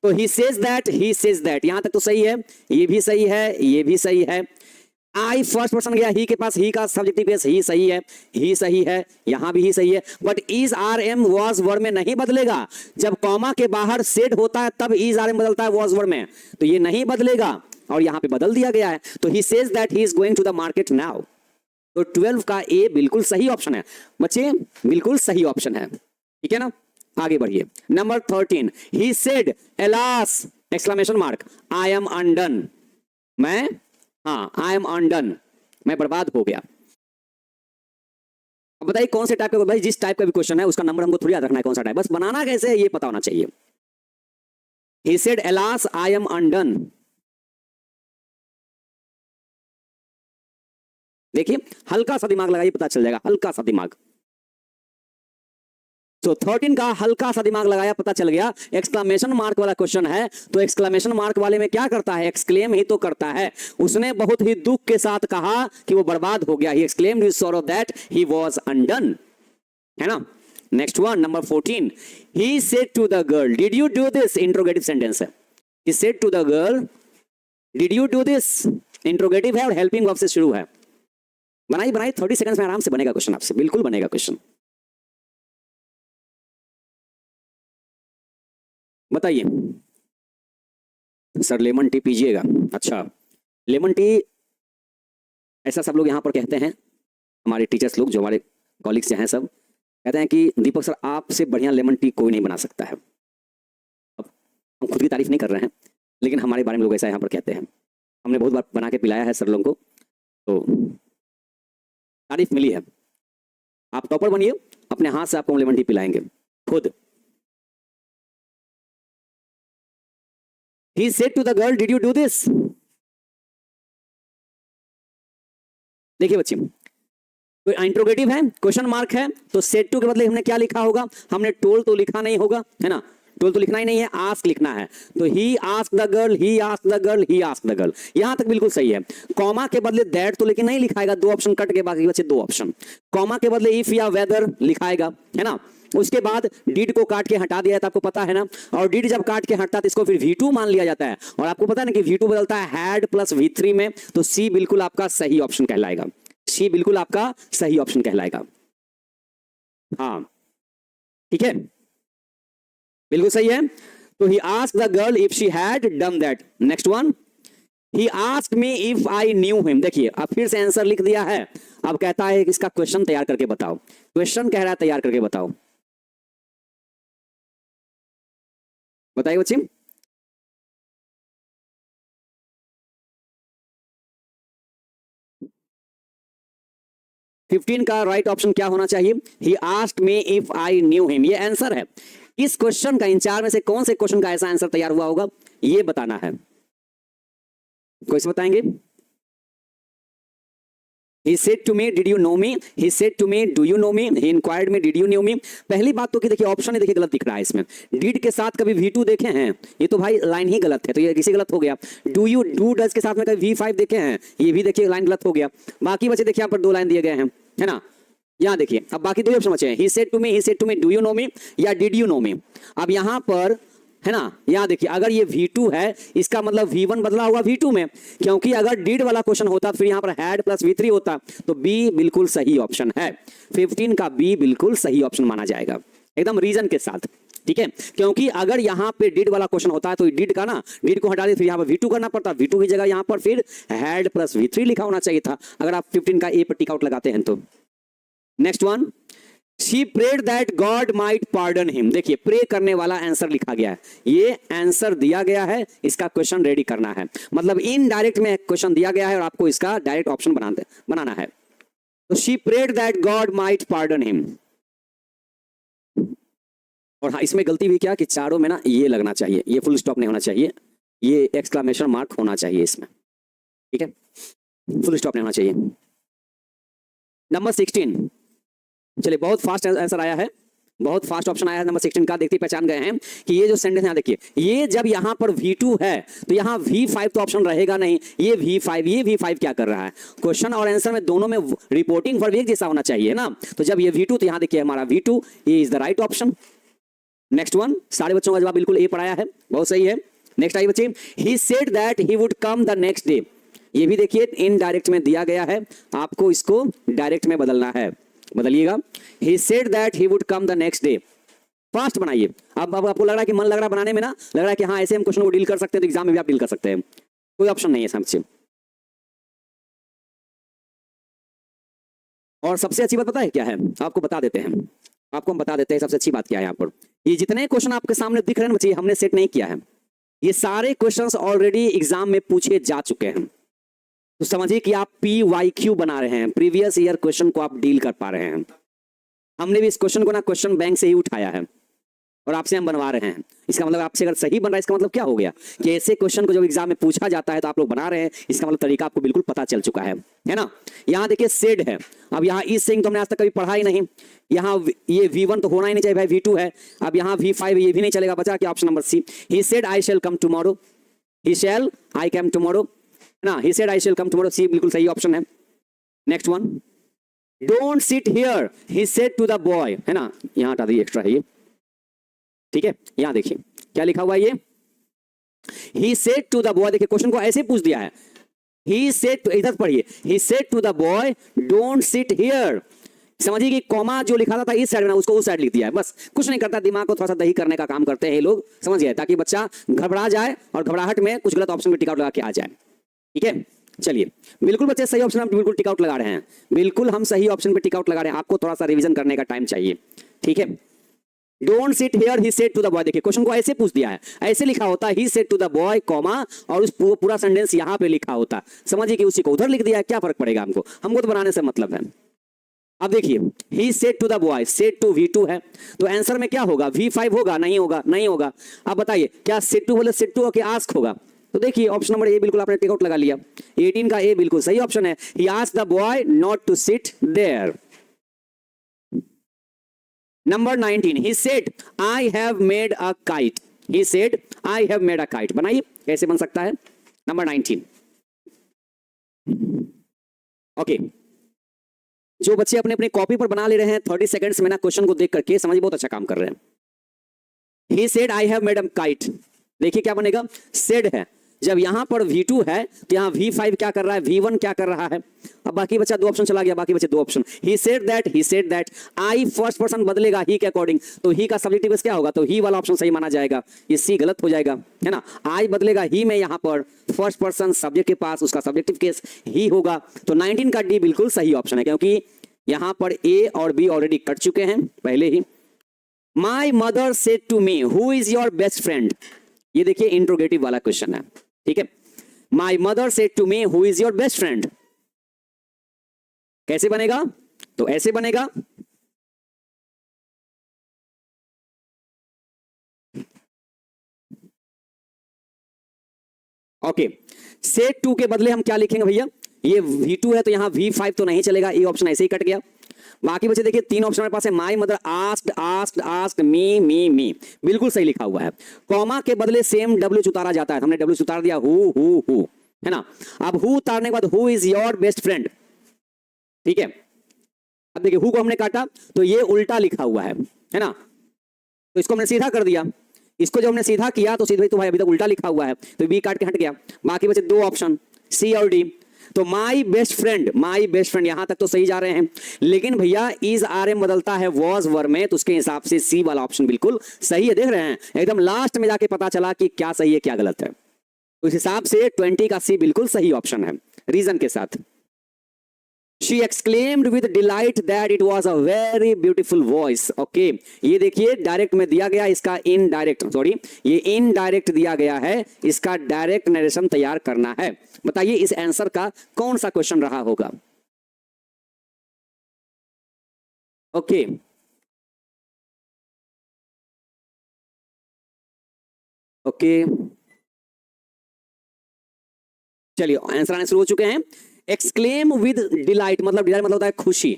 तो ही सेज दैट, यहां तक तो सही है, ये भी सही है, ये भी सही है। आई फर्स्ट पर्सन गया, ही के पास ही का सब्जेक्टिव बेस ही सही है, ही सही है, यहां भी ही सही है। But is are am was word में नहीं बदलेगा। जब कॉमा के बाहर सेड होता है तब इज आर एम बदलता है वॉज वर्ड में, तो ये नहीं बदलेगा और यहां पे बदल दिया गया है। तो he says that he is going to the market now. तो 12 का ए बिल्कुल सही ऑप्शन है बच्चे, बिल्कुल सही ऑप्शन है। ठीक है ना, आगे बढ़िए। Number 13, he said alas exclamation mark I am undone. मैं आई एम अनडन, मैं बर्बाद हो गया। अब बताइए कौन से टाइप का? भाई जिस टाइप का भी क्वेश्चन है उसका नंबर हमको थोड़ी याद रखना है कौन सा टाइप, बस बनाना कैसे है ये पता होना चाहिए। He said alas I am undone. देखिए हल्का सा दिमाग लगाइए, पता चल जाएगा, हल्का सा दिमाग। तो 13 का हल्का सा दिमाग लगाया, पता चल गया एक्सक्लेमेशन मार्क वाला क्वेश्चन है। तो एक्सक्लेमेशन मार्क वाले में क्या करता है? एक्सक्लेम ही तो करता है। उसने बहुत ही दुख के साथ कहा कि वो बर्बाद हो गया। He exclaimed with sorrow that he was undone, है ना। Next one, number 14, he said to the girl did you do this. Interrogative sentence है। He said to the girl did you do this, interrogative है और हेल्पिंग वर्ब से शुरू है। बनाइए 30 सेकंड्स में आराम से बनेगा क्वेश्चन आपसे, बिल्कुल बनेगा क्वेश्चन। बताइए सर लेमन टी पीजिएगा। अच्छा लेमन टी, ऐसा सब लोग यहाँ पर कहते हैं, हमारे टीचर्स लोग जो हमारे कॉलिग्स हैं सब कहते हैं कि दीपक सर आपसे बढ़िया लेमन टी कोई नहीं बना सकता है। अब हम खुद की तारीफ नहीं कर रहे हैं, लेकिन हमारे बारे में लोग ऐसा यहाँ पर कहते हैं। हमने बहुत बार बना के पिलाया है सर लोगों को, तो तारीफ मिली है। आप टॉपर बनिए, अपने हाथ से आपको हम लेमन टी पिलाएंगे खुद। He said to the girl, did you do this? देखिए बच्चे, तो इंट्रोगेटिव है, क्वेश्चन मार्क है, तो सेड टू के बदले हमने क्या लिखा होगा? हमने टोल तो लिखा नहीं होगा, है ना। टोल तो लिखना ही नहीं है, आस्क लिखना है। तो he ask the girl, he ask the girl, he ask the girl, यहां तक बिल्कुल सही है। कॉमा के बदले दैट तो लेकिन नहीं लिखाएगा, 2 ऑप्शन कट के बाकी बचे 2 ऑप्शन। कॉमा के बदले इफ या वेदर लिखाएगा, है ना। उसके बाद डिड को काट के हटा दिया था, आपको पता है ना। और डिड जब काट के हटता है तो इसको फिर V2 मान लिया जाता है। और आपको पता है ना कि V2 बदलता है हैड प्लस V3 में। तो सी बिल्कुल आपका सही ऑप्शन कहलाएगा, सी बिल्कुल आपका सही ऑप्शन कहलाएगा। हाँ ठीक है, बिल्कुल सही है। तो he asked the girl if she had done that. Next one, he asked me if I knew him. देखिए अब फिर से आंसर लिख दिया है, अब कहता है कि इसका क्वेश्चन तैयार करके बताओ। क्वेश्चन कह रहा है तैयार करके बताओ। बताइए बच्चे। फिफ्टीन का राइट ऑप्शन क्या होना चाहिए? He asked me if I knew him, ये आंसर है। इस क्वेश्चन का इन 4 में से कौन से क्वेश्चन का ऐसा आंसर तैयार हुआ होगा, ये बताना है। कोई से बताएंगे? He said to me, did you know me? He said to me, do you know me? He inquired me, did you know me? पहली बात तो कि देखिए ऑप्शन ही देखिए गलत दिख रहा है इसमें। did के साथ कभी V2 देखे हैं? ये तो भाई लाइन ही गलत है, तो ये किसी गलत हो गया। do you do does के साथ में कभी V5 देखे हैं? ये भी देखिए लाइन गलत हो गया। बाकी बचे देखिए यहाँ पर 2 लाइन दिए गए हैं, है ना। यहाँ देखिए अब बाकी 2 ऑप्शन बचे हैं, he said to me, do you know me या did you know me। अब यहाँ पर है ना, यहाँ देखिए अगर ये V2 है इसका मतलब V1 बदला हुआ V2 में, क्योंकि अगर डिड वाला क्वेश्चन होता तो फिर यहाँ पर हैड प्लस V3 होता। तो B बिल्कुल सही ऑप्शन है, 15 का B बिल्कुल सही ऑप्शन माना जाएगा, एकदम रीजन के साथ। ठीक है, क्योंकि अगर यहाँ पे डिड वाला क्वेश्चन होता है तो डिड का ना, डिड को हटा दे फिर यहाँ पर V2 करना पड़ता, V2 की जगह यहाँ पर फिर हैड प्लस V3 लिखा होना चाहिए था, अगर आप 15 का A पर टिक आउट लगाते हैं तो। Next one, She prayed that God might pardon him. देखिए प्रे करने वाला आंसर लिखा गया है, ये आंसर दिया गया है, इसका क्वेश्चन रेडी करना है। मतलब इनडायरेक्ट में क्वेश्चन दिया गया है और आपको इसका डायरेक्ट ऑप्शन बनाना है। तो she prayed that God might pardon him। और हाँ, इसमें गलती भी क्या कि चारों में ना ये लगना चाहिए, ये फुल स्टॉप नहीं होना चाहिए, ये एक्सक्लेमेशन मार्क होना चाहिए इसमें, ठीक है, फुल स्टॉप नहीं होना चाहिए। नंबर 16, चलिए बहुत फास्ट आंसर आया है, बहुत फास्ट ऑप्शन आया है नंबर 16 का। देखते पहचान गए हैं कि ये जो सेंटेंस यहाँ देखिए, ये जब यहाँ पर V2 है तो यहाँ V5 तो ऑप्शन रहेगा नहीं, ये V5 क्या कर रहा है, क्वेश्चन और आंसर में दोनों में रिपोर्टिंग वर्ब एक जैसा होना चाहिए ना। तो जब ये V2 तो यहाँ देखिए हमारा V2, ये is the right option. Next one, सारे बच्चों का जवाब बिल्कुल ए पढ़ाया है, बहुत सही है। नेक्स्ट आइए बच्चे, he said that he would come the next day. ये भी देखिए इनडायरेक्ट में दिया गया है, आपको इसको डायरेक्ट में बदलना है, बदलिएगा। He said that he would come the next day। Fast बनाइए। अब आपको लग रहा है कि मन लग रहा है बनाने में ना, लग रहा है कि हाँ ऐसे हम क्वेश्चन को डील कर सकते हैं, तो एग्जाम में भी आप डील कर सकते हैं, कोई ऑप्शन नहीं है समझे। और सबसे अच्छी बात पता है क्या है, आपको बता देते हैं, आपको हम बता देते हैं सबसे अच्छी बात क्या है। यहाँ पर ये जितने क्वेश्चन आपके सामने दिख रहे हैं बच्चे, हमने सेट नहीं किया है, ये सारे क्वेश्चंस ऑलरेडी एग्जाम में पूछे जा चुके हैं। तो समझिए कि आप PYQ बना रहे हैं, प्रीवियस ईयर क्वेश्चन को आप डील कर पा रहे हैं। हमने भी इस क्वेश्चन को ना क्वेश्चन बैंक से ही उठाया है और आपसे हम बनवा रहे हैं। इसका मतलब आपसे अगर सही बन रहा है, इसका मतलब क्या हो गया कि ऐसे क्वेश्चन को जब एग्जाम में पूछा जाता है तो आप लोग बना रहे हैं, इसका मतलब तरीका आपको बिल्कुल पता चल चुका है ना। यहाँ देखिए सेड है, अब यहाँ इस सेइंग तो हमने आज तक कभी पढ़ा ही नहीं, यहाँ ये V1 तो होना ही नहीं चाहिए भाई, V2 है। अब यहाँ V5 ये भी नहीं चलेगा, बचा क्या option number C. He said I shall come tomorrow, he shall I come tomorrow ना, he said I shall come tomorrow, सी बिल्कुल सही ऑप्शन है। Next one, don't sit here he said to the boy, है ना, यहां हटा दी एक्स्ट्रा है ये, ठीक है। यहां देखिए क्या लिखा हुआ है, ये he said to the boy, देखिए क्वेश्चन को ऐसे पूछ दिया है, ही सेड, इधर पढ़िए, he said to the boy don't sit here. समझिए कि कॉमा जो लिखा था इस साइड में, उसको उस साइड लिख दिया है, बस कुछ नहीं करता, दिमाग को थोड़ा सा दही करने का काम करते हैं ये लोग, समझ गए, ताकि बच्चा घबरा जाए और घबराहट में कुछ गलत ऑप्शन में टिक आउट लगा के आ जाए, ठीक है। चलिए बिल्कुल बच्चे सही ऑप्शन हम बिल्कुल टिक आउट लगा रहे हैं, बिल्कुल हम सही ऑप्शन पे टिक आउट लगा रहे हैं, आपको थोड़ा सा रिवीजन करने का टाइम चाहिए, ठीक है। Don't sit here he said to the boy, देखिए क्वेश्चन को ऐसे पूछ दिया है, ऐसे लिखा होता he said to the boy comma और उस पूरा सेंटेंस यहाँ पे लिखा होता, समझिए कि उसी को उधर लिख दिया है, क्या फर्क पड़ेगा हमको, हमको तो बनाने से मतलब है। अब देखिए he said to the boy, said to V2 है, तो आंसर में क्या होगा, V5 होगा, नहीं होगा, नहीं होगा। अब बताइए क्या सेड टू बोले सेड टू होके आस्क होगा, तो देखिए ऑप्शन नंबर ए बिल्कुल आपने टेक आउट लगा लिया, 18 का ए बिल्कुल सही ऑप्शन है। He asked the boy not to sit there. Number 19, he said I have made a kite, he said I have made a kite, बनाइए कैसे बन सकता है। नंबर 19, ओके, जो बच्चे अपने अपने कॉपी पर बना ले रहे हैं 30 सेकंड्स में ना क्वेश्चन को देख करके, समझिए बहुत अच्छा काम कर रहे हैं। he said I have made a kite, देखिए क्या बनेगा, said है, जब यहां पर V2 है तो यहां V5 क्या कर रहा है, V1 क्या कर रहा है। अब बाकी बचा दो ऑप्शन चला गया, बाकी बचे दो option, he said that I first person बदलेगा ही के अकॉर्डिंग, तो ही का सब्जेक्टिव केस क्या होगा, तो ही वाला ऑप्शन सही माना जाएगा, ये सी गलत हो जाएगा, है ना। I बदलेगा ही में, यहां पर फर्स्ट पर्सन सब्जेक्ट के पास उसका सब्जेक्टिव केस ही होगा, तो 19 का डी बिल्कुल सही ऑप्शन है, क्योंकि यहां पर ए और बी ऑलरेडी कट चुके हैं पहले ही। My mother said to me who is your best friend, ये देखिए इंट्रोगेटिव वाला क्वेश्चन है, ठीक है। My mother said to me who is your best friend, कैसे बनेगा, तो ऐसे बनेगा, ओके। सेड टू के बदले हम क्या लिखेंगे भैया, ये V2 है तो यहां V5 तो नहीं चलेगा, ये ऑप्शन ऐसे ही कट गया। बाकी बचे देखिए तीन ऑप्शन हमारे पास है, my mother asked asked asked me, बिल्कुल सही लिखा हुआ है। कॉमा के बदले सेम W उतारा जाता है, हमने W उतार दिया हु, है ना। अब हु उतारने के बाद who is your best friend, ठीक है। अब देखिए हु को हमने काटा तो ये उल्टा लिखा हुआ है ना, तो इसको हमने सीधा कर दिया, इसको जब हमने सीधा किया तो सीधे तो भाई अभी तक उल्टा लिखा हुआ है, तो बी काट के हट गया, बाकी बचे दो ऑप्शन सी और डी। तो माई बेस्ट फ्रेंड यहां तक तो सही जा रहे हैं, लेकिन भैया इज RM बदलता है वॉज वर में, तो उसके हिसाब से सी वाला ऑप्शन बिल्कुल सही है, देख रहे हैं एकदम लास्ट में जाके पता चला कि क्या सही है क्या गलत है, तो इस हिसाब से 20 का सी बिल्कुल सही ऑप्शन है रीजन के साथ। She exclaimed with delight that it was a very beautiful voice. Okay, ये देखिए डायरेक्ट में दिया गया, इसका इनडायरेक्ट, सॉरी ये इनडायरेक्ट दिया गया है, इसका डायरेक्ट नरेशन तैयार करना है। बताइए इस आंसर का कौन सा क्वेश्चन रहा होगा? ओके ओके चलिए आंसर आने शुरू हो चुके हैं। एक्सक्लेम विद डिलाइट मतलब डिलाइट मतलब होता है खुशी।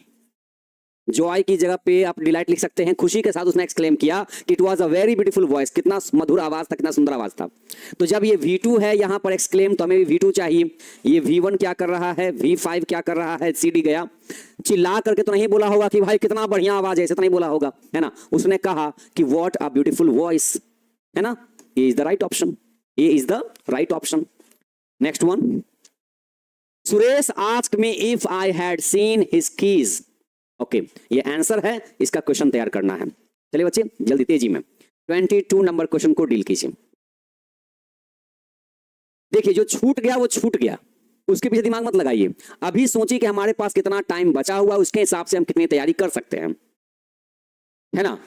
जॉय की जगह पे आप डिलाइट लिख सकते हैं, खुशी के साथ उसने एक्सक्लेम किया कि it was a very beautiful voice, कितना मधुर आवाज था, कितना सुंदर आवाज था। तो जब ये V2 है यहां पर एक्सक्लेम, तो हमें भी V2 चाहिए। ये V1 क्या कर रहा है, V5 क्या कर रहा है, CD गया। चिल्ला करके तो नहीं बोला होगा कि भाई कितना बढ़िया आवाज है, ऐसे तो नहीं बोला होगा, है ना। उसने कहा कि व्हाट अ ब्यूटीफुल वॉइस, है ना। ये इज द राइट ऑप्शन, ये is the right option. Next one, Suresh asked me if I had seen his keys. Okay ये आंसर है, इसका क्वेश्चन तैयार करना है। चलिए बच्चे जल्दी तेजी में 22 नंबर क्वेश्चन को डील कीजिए। देखिए जो छूट गया वो छूट गया, उसके पीछे दिमाग मत लगाइए। अभी सोचिए कि हमारे पास कितना टाइम बचा हुआ, उसके हिसाब से हम कितनी तैयारी कर सकते हैं, है ना।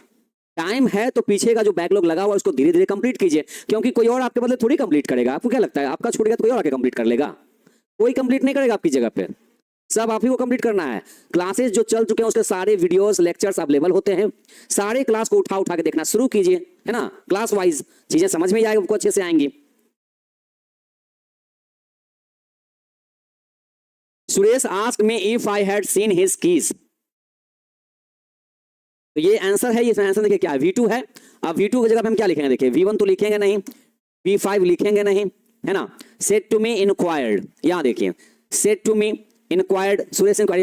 टाइम है तो पीछे का जो बैकलॉग लगा हुआ उसको धीरे धीरे कंप्लीट कीजिए, क्योंकि कोई और आपके बदले थोड़ी कंप्लीट करेगा। आपको क्या लगता है आपका छूट गया तो कोई और आके कंप्लीट कर लेगा? कोई कंप्लीट नहीं करेगा आपकी जगह पे, सब आप ही को कंप्लीट करना है। क्लासेस जो चल चुके हैं उसके सारे वीडियोस लेक्चर्स अवेलेबल होते हैं, सारे क्लास को उठा उठा के देखना शुरू कीजिए, है ना। क्लास वाइज चीजें समझ में जाएगी, आपको अच्छे से आएंगी। Suresh asked me if I had seen his keys, तो ये आंसर है। ये आंसर देखिए क्या है, V2 है। अब V2 की जगह पे हम क्या लिखेंगे, देखिए V1 तो लिखेंगे नहीं, V5 लिखेंगे नहीं, है ना। सेड टू मी इंक्वायर्ड, यहां देखिए said to me inquired, Suresh inquired,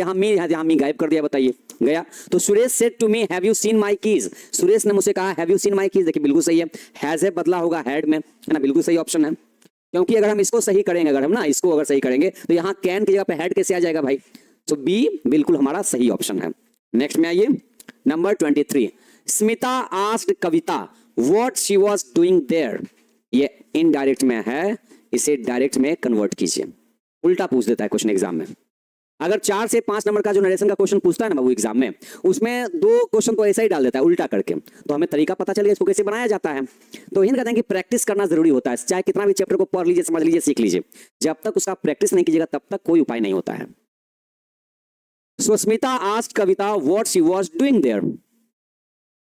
यहाँ मी गायब कर दिया, बताइए गया। तो Suresh said to me have you seen my keys, Suresh ने मुझसे कहा have you seen my keys. देखिए बिल्कुल सही है, हैज है बदला होगा हैड में, है ना, बिल्कुल सही ऑप्शन है। क्योंकि अगर हम इसको सही करेंगे, अगर हम ना इसको अगर सही करेंगे तो यहाँ कैन की जगह पे हैड कैसे आ जाएगा भाई। तो बी बिल्कुल हमारा सही ऑप्शन है। नेक्स्ट में आइए number 23, Smita asked Kavita what she was doing there. ये इनडायरेक्ट में है, इसे डायरेक्ट में कन्वर्ट कीजिए। उल्टा पूछ देता है क्वेश्चन एग्जाम में। अगर 4 से 5 नंबर का जो नरेशन का क्वेश्चन पूछता है ना बाबू एग्जाम में, उसमें 2 क्वेश्चन तो ऐसा ही डाल देता है उल्टा करके, तो हमें तरीका पता चल गया इसको कैसे बनाया जाता है। तो यही कहते हैं कि प्रैक्टिस करना जरूरी होता है, चाहे कितना भी चैप्टर को पढ़ लीजिए, समझ लीजिए, सीख लीजिए, जब तक उसका प्रैक्टिस नहीं कीजिएगा तब तक कोई उपाय नहीं होता है। So Smita asked Kavita what she was doing there.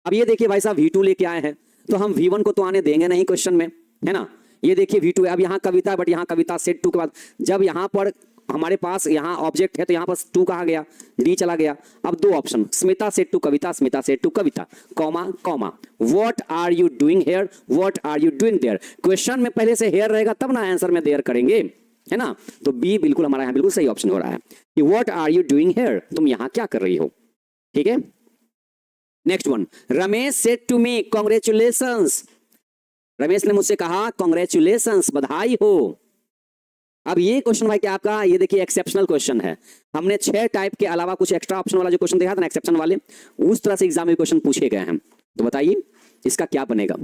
अब ये देखिए भाई साहब V2 लेके आए हैं, तो हम V1 को तो आने देंगे नहीं क्वेश्चन में, है ना। ये देखिए V2 है, अब यहाँ कविता है, बट यहाँ कविता सेट 2 के बाद जब यहाँ पर हमारे पास यहाँ ऑब्जेक्ट है तो यहाँ पर 2 कहा गया, D चला गया। अब 2 option, Smita said to Kavita, Smita said to Kavita, comma comma, what are you doing here, what are you doing there. Question में पहले से हेयर रहेगा तब ना आंसर में देयर करेंगे, है ना। तो बी बिल्कुल हमारा यहाँ बिल्कुल सही ऑप्शन हो रहा है कि what are you doing here, तुम यहाँ क्या कर रही हो, ठीक है। Next one, Ramesh said to me congratulations, Ramesh ने मुझसे कहा कांग्रेचुलेशंस, बधाई हो। अब ये क्वेश्चन भाई क्या आपका, ये देखिए एक्सेप्शनल क्वेश्चन है। हमने 6 टाइप के अलावा कुछ एक्स्ट्रा ऑप्शन वाला जो क्वेश्चन देखा था ना एक्सेप्शन वाले, उस तरह से एग्जाम में क्वेश्चन पूछे गए हैं। तो बताइए इसका क्या बनेगा।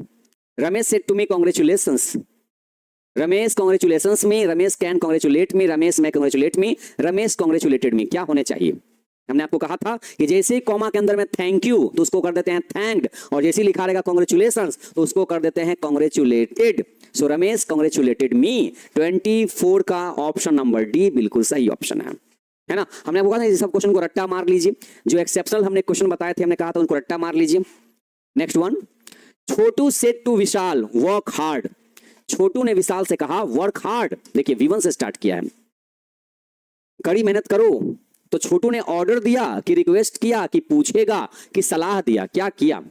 Ramesh said to me congratulations, Ramesh congratulations me, Ramesh can congratulate me, Ramesh may congratulate me, Ramesh कांग्रेचुलेटेड मी, क्या होने चाहिए। हमने आपको कहा था कि जैसे ही कॉमा के अंदर में थैंक यू तो उसको कर देते हैं थैंक्ड, और जैसे ही लिखा रहेगा कांग्रेचुलेशंस तो उसको कर देते हैं कांग्रेचुलेटेड। सो रमेश कांग्रेचुलेटेड मी, 24 का ऑप्शन नंबर डी बिल्कुल सही ऑप्शन है ना। हमने आपको कहा था सब क्वेश्चन को रट्टा मार लीजिए, जो एक्सेप्शनल हमने क्वेश्चन बताए थे हमने कहा था उनको रट्टा मार लीजिए। Next one, Chhotu said to Vishal work hard, Chhotu ने विशाल से कहा वर्क हार्ड। देखिए V1 से स्टार्ट किया है, कड़ी मेहनत करो। तो छोटू ने ऑर्डर दिया कि रिक्वेस्ट किया कि पूछेगा कि सलाह दिया, क्या किया,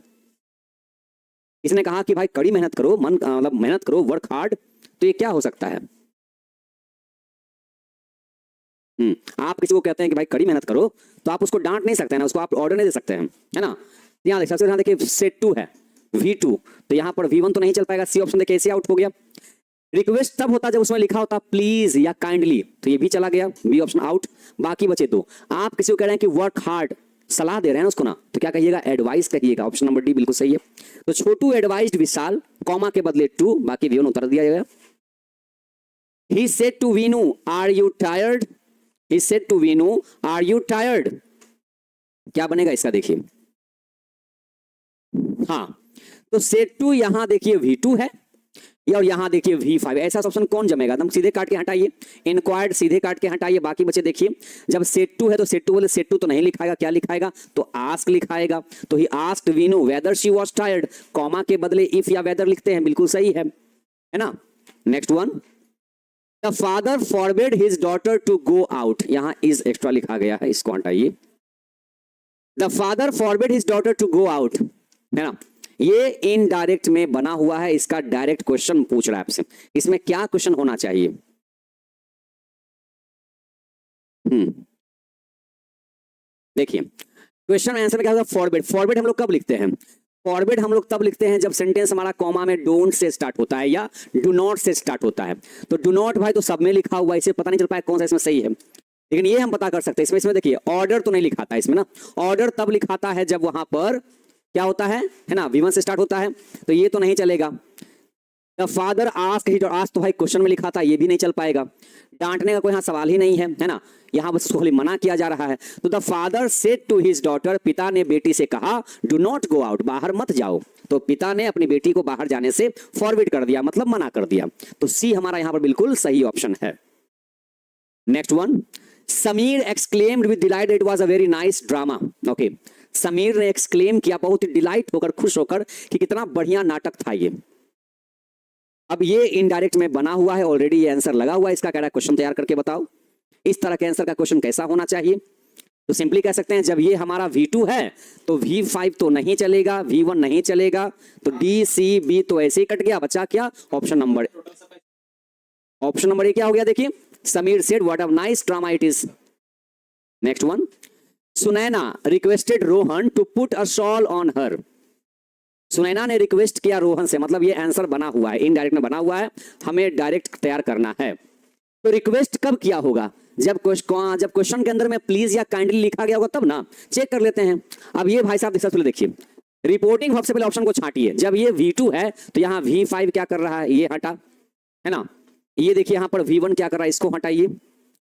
इसने कहा कि भाई कड़ी मेहनत करो, मन मतलब मेहनत करो, वर्क हार्ड। तो ये क्या हो सकता है। आप किसी को कहते हैं कि भाई कड़ी मेहनत करो तो आप उसको डांट नहीं सकते ना, उसको आप ऑर्डर नहीं दे सकते हैं, है ना। यहाँ देख सकते हैं, देखिए सेट 2 है V2, तो यहाँ पर V1 तो नहीं चल पाएगा, सी ऑप्शन देखिए ऐसे आउट हो गया। रिक्वेस्ट तब होता जब उसमें लिखा होता प्लीज या काइंडली, तो ये भी चला गया, बी ऑप्शन आउट। बाकी बचे 2। आप किसी को कह रहे हैं कि वर्क हार्ड, सलाह दे रहे हैं उसको ना, तो क्या कहिएगा, एडवाइस कहिएगा, ऑप्शन नंबर डी बिल्कुल सही है। तो छोटू एडवाइज्ड विशाल, कॉमा के बदले 2, बाकी V1 उतर दिया जाएगा। He said to Veenu are you tired, he said to Veenu are you tired, क्या बनेगा इसका देखिए। हाँ, तो सेड टू यहां देखिए V2 है और यहां देखिए V5, ऐसा ऑप्शन कौन जमेगा? एकदम सीधे काट के हटाइए, इंक्वायर्ड सीधे काट के हटाइए, बाकी बचे देखिए। जब सेट टू है तो सेट टू बोले सेट टू तो नहीं लिखाएगा, क्या लिखाएगा? तो आस्क लिखाएगा। तो he asked Veenu whether she was tired, comma के बदले इफ या वेदर लिखते हैं, बिल्कुल सही है ना। Next one, the father forbid his daughter to go out, यहां इज एक्स्ट्रा लिखा गया है, इसको हटाइए। The father forbid his daughter to go out, है ना, ये इनडायरेक्ट में बना हुआ है, इसका डायरेक्ट क्वेश्चन पूछ रहा है आपसे, इसमें क्या क्वेश्चन होना चाहिए? देखिए क्वेश्चन आंसर में क्या होगा? फॉरबिड। फॉरबिड हम लोग कब लिखते हैं? फॉरबिड हम लोग तब लिखते हैं जब सेंटेंस हमारा कॉमा में डोंट से स्टार्ट होता है या डू नॉट से स्टार्ट होता है। तो डू नॉट भाई तो सब में लिखा हुआ है, इसे पता नहीं चल पाया कौन सा इसमें सही है, लेकिन ये हम पता कर सकते हैं। इसमें देखिए ऑर्डर तो नहीं लिखाता इसमें ना, ऑर्डर तब लिखाता है जब वहां पर क्या होता है ना, V1 से स्टार्ट होता है, तो ये तो नहीं चलेगा। The father ask he, ask तो भाई क्वेश्चन में लिखा था, ये भी नहीं चल पाएगा। डांटने का कोई यहाँ सवाल ही नहीं है ना, यहाँ बस खाली मना किया जा रहा है। तो the father said to his daughter, पिता ने बेटी से कहा डू नॉट गो आउट, बाहर मत जाओ। तो पिता ने अपनी बेटी को बाहर जाने से फॉरवर्ड कर दिया, मतलब मना कर दिया। तो सी हमारा यहाँ पर बिल्कुल सही ऑप्शन है। Next one, Sameer exclaimed with delight it was a very nice drama. Okay, Sameer ने एक्सक्लेम किया बहुत ही डिलाइट होकर, खुश होकर कि कितना बढ़िया नाटक था ये। अब ये इनडायरेक्ट में बना हुआ है, ऑलरेडी ये आंसर लगा हुआ है, इसका कह रहा है क्वेश्चन तैयार करके बताओ इस तरह के आंसर का क्वेश्चन कैसा होना चाहिए। तो सिंपली कह सकते हैं जब ये हमारा V2 है तो V5 तो नहीं चलेगा, V1 नहीं चलेगा, तो D C B तो ऐसे ही कट गया, बचा क्या? ऑप्शन नंबर ए क्या हो गया देखिए, Sameer said what a nice drama it is. Next one, Sunaina requested Rohan to put a shawl on her. Sunaina ने रिक्वेस्ट किया रोहन से, मतलब ये आंसर बना हुआ है, इनडायरेक्ट में बना हुआ है, हमें डायरेक्ट तैयार करना है। तो रिक्वेस्ट कब किया होगा? जब क्वेश्चन के अंदर में प्लीज या काइंडली लिखा गया होगा तब ना। चेक कर लेते हैं। अब ये भाई साहब सबसे पहले देखिए, रिपोर्टिंग सबसे पहले ऑप्शन को छांटिए। जब ये V2 है तो यहाँ V5 क्या कर रहा है? ये हटा, है ना। ये देखिए यहाँ पर V1 क्या कर रहा है? इसको हटाइए।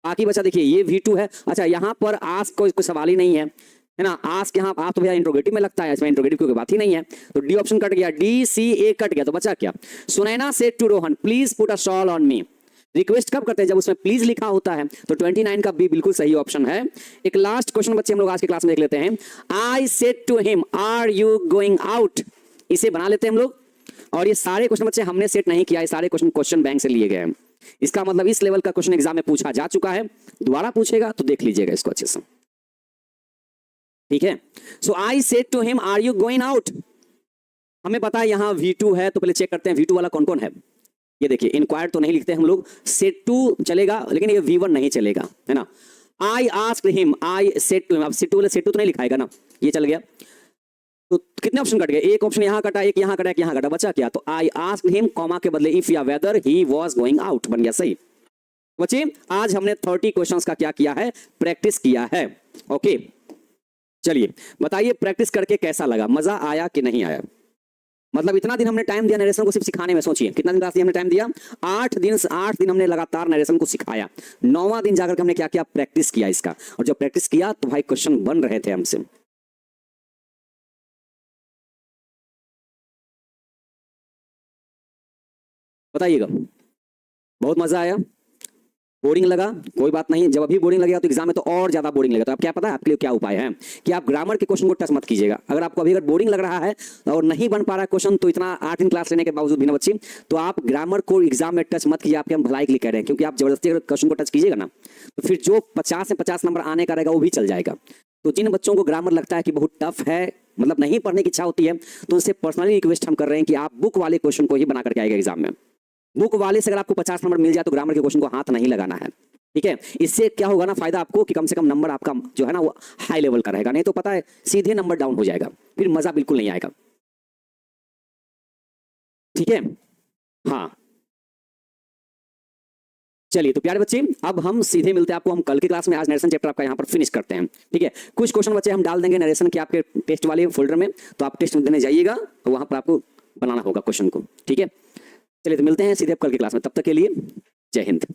बाकी बचा देखिए ये V2 है। अच्छा, यहाँ पर आस्क कोई सवाल ही नहीं है ना। आस्क यहाँ आप तो भैया इंट्रोगेटिव में लगता है, इसमें इंट्रोगेटिव की बात ही नहीं है, तो डी ऑप्शन कट गया, D C A कट गया। तो बचा क्या? Sunaina said to Rohan please put a shawl on me. Request कब करते हैं? जब उसमें प्लीज लिखा होता है। तो 29 का बी बिल्कुल सही ऑप्शन है। एक लास्ट क्वेश्चन बच्चे हम लोग आज की क्लास में देख लेते हैं। I said to him are you going out, इसे बना लेते हैं हम लोग। और ये सारे क्वेश्चन बच्चे हमने सेट नहीं किया, ये सारे क्वेश्चन बैंक से लिए गए हैं। इसका मतलब इस लेवल का क्वेश्चन एग्जाम में पूछा जा चुका है, दोबारा पूछेगा तो देख लीजिएगा इसको अच्छे से, ठीक है। So I said to him are you going out, हमें पता है यहाँ V2 है, तो पहले चेक करते हैं V2 वाला कौन कौन है। ये देखिए इंक्वायर्ड तो नहीं लिखते हम लोग, सेड टू चलेगा लेकिन ये V1 नहीं चलेगा, है ना। I asked him, I said to him, अब सेड टू वाले सेड टू तो नहीं लिखाएगा ना, ये चल गया। तो कितने ऑप्शन कट गए? एक ऑप्शन यहाँ कटा, एक यहाँ कटा, एक यहाँ कटा, बचा क्या? तो आई आस्क्ड हिम कॉमा के बदले इफ या weather he was going out, बन गया सही। बच्चे आज हमने 30 क्वेश्चंस का क्या किया है? प्रैक्टिस किया है। ओके, चलिए बताइए प्रैक्टिस करके कैसा लगा, मजा आया कि नहीं आया? मतलब इतना दिन हमने टाइम दिया नरेशन को सिर्फ सिखाने में, सोचिए कितना दिन हमने टाइम दिया, 8 दिन हमने लगातार नरेशन को सिखाया। 9वां दिन जाकर के हमने क्या किया? प्रैक्टिस किया इसका। और जब प्रैक्टिस किया तो भाई क्वेश्चन बन रहे थे हमसे। बताइएगा बहुत मजा आया, बोरिंग लगा? कोई बात नहीं, जब अभी बोरिंग लगेगा तो एग्जाम में तो और ज्यादा बोरिंग लगेगा। तो आप क्या पता है आपके लिए क्या उपाय है कि आप ग्रामर के क्वेश्चन को टच मत कीजिएगा। अगर आपको अभी बोरिंग लग रहा है और नहीं बन पा रहा है क्वेश्चन, तो इतना 8 दिन क्लास लेने के बावजूद भी ना बच्चे, तो आप ग्रामर को एग्जाम में टच मत कीजिए। आपके हम भलाई के लिए कह रहे हैं, क्योंकि आप जबरदस्ती अगर क्वेश्चन को टच कीजिएगा ना तो फिर जो 50 से 50 नंबर आने का रहेगा वो भी चल जाएगा। तो जिन बच्चों को ग्रामर लगता है कि बहुत टफ है, मतलब नहीं पढ़ने की इच्छा होती है, तो उनसे पर्सनली रिक्वेस्ट हम कर रहे हैं कि आप बुक वाले क्वेश्चन को ही बना करके आएगा एग्जाम में। बुक वाले से अगर आपको 50 नंबर मिल जाए तो ग्रामर के क्वेश्चन को हाथ नहीं लगाना है, ठीक है। इससे क्या होगा ना फायदा आपको कि कम से कम नंबर आपका जो है ना वो हाई लेवल का रहेगा, नहीं तो पता है सीधे नंबर डाउन हो जाएगा, फिर मजा बिल्कुल नहीं आएगा, ठीक है। हाँ चलिए तो प्यारे बच्चे अब हम सीधे मिलते हैं आपको हम कल की क्लास में। आज नरेशन चैप्टर आपका यहाँ पर फिनिश करते हैं, ठीक है। कुछ क्वेश्चन बच्चे हम डाल देंगे नरेशन के आपके टेस्ट वाले फोल्डर में, तो आप टेस्ट देने जाइएगा तो वहां पर आपको बनाना होगा क्वेश्चन को, ठीक है। चलिए तो मिलते हैं सीधे कल की क्लास में, तब तक के लिए जय हिंद।